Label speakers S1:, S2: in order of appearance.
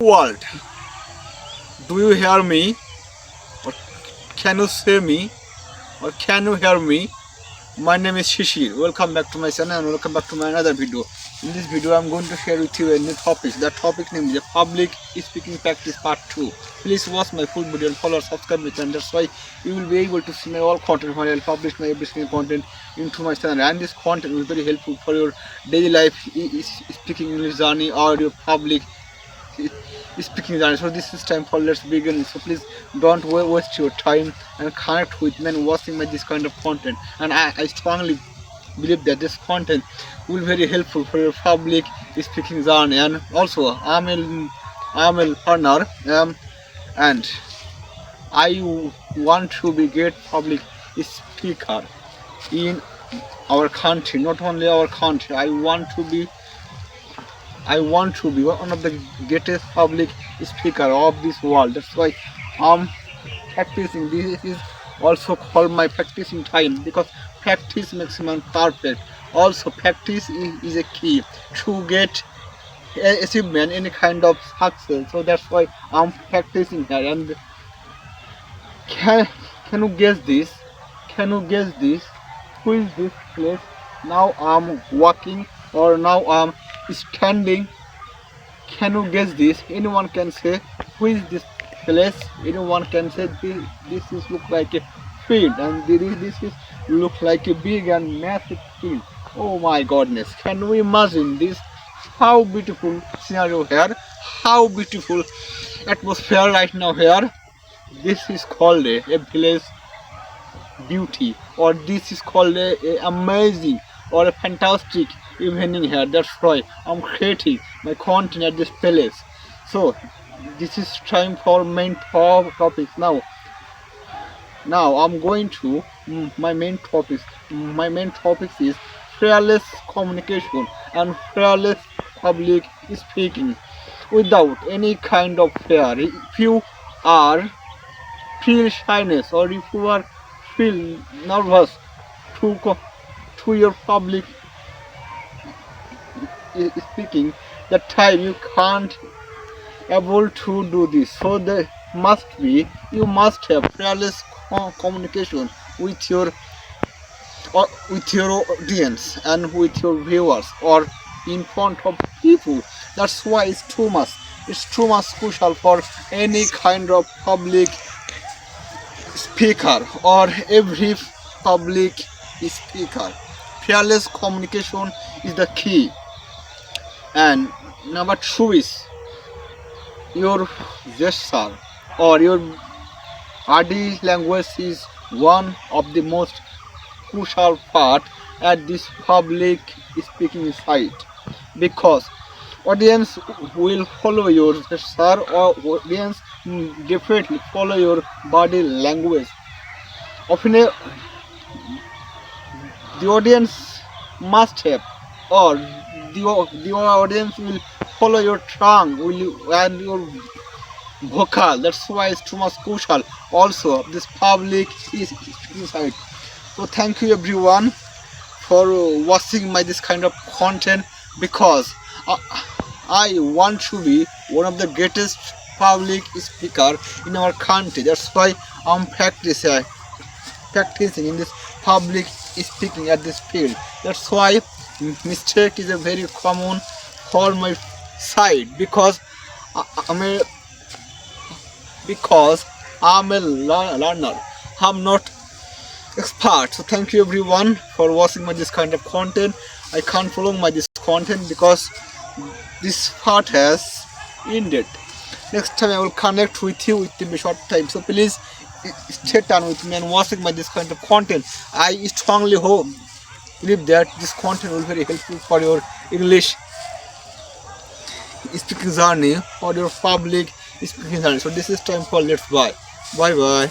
S1: World, do you hear me? Or can you see me? Or can you hear me? My name is Shishir. Welcome back to my channel and welcome back to my another video. In this video, I'm going to share with you a new topic. That topic name is Public Speaking Practice Part 2. Please watch my full video and follow and subscribe my channel. That's why you will be able to see my all content when I publish my every single content into my channel. And this content will be very helpful for your daily life speaking English journey or your public speaking journey. So this is time for let's begin. So please don't waste your time and connect with me and watching this kind of content. And I strongly believe that this content will be very helpful for your public speaking journey. And also I'm a learner, and I want to be great public speaker in our country. Not only our country, I want to be one of the greatest public speaker of this world. That's why I'm practicing. This is also called my practicing time, because practice makes man perfect. Also practice is a key to get achievement, any kind of success. So that's why I'm practicing here. And can you guess this? Can you guess this? Who is this place? Now I'm walking or now I'm standing. Can you guess this? Anyone can say who is this place? Anyone can say this is look like a field, and this is look like a big and massive field. Oh my goodness, can we imagine this? How beautiful scenario here, how beautiful atmosphere right now here. This is called a village beauty, or this is called a amazing or a fantastic evening here. That's why I'm creating my content at this place. So this is time for main topics. Now I'm going to my main topics. My main topics is fearless communication and fearless public speaking without any kind of fear. If you are feel shyness, or if you are feel nervous to your public speaking, that time you can't able to do this. So there must be, you must have fearless communication with your audience and with your viewers or in front of people. That's why it's too much crucial for any kind of public speaker or every public speaker. Fearless communication is the key. And number two is your gesture or your body language is one of the most crucial part at this public speaking site, because audience will follow your gesture, or audience definitely follow your body language. Often the audience must have, or the audience will follow your tongue and your vocal. That's why it's too much crucial also this public is inside. So thank you everyone for watching this kind of content, because I want to be one of the greatest public speaker in our country. That's why I'm practicing in this public speaking at this field. That's why mistake is a very common for my side, because I'm a learner. I'm not expert. So thank you everyone for watching this kind of content. I can't follow this content because this part has ended. Next time I will connect with you within a short time. So please stay tuned with me and watching this kind of content. I strongly believe that this content will be very helpful for your English speaking journey or your public speaking journey. So this is time for let's bye bye.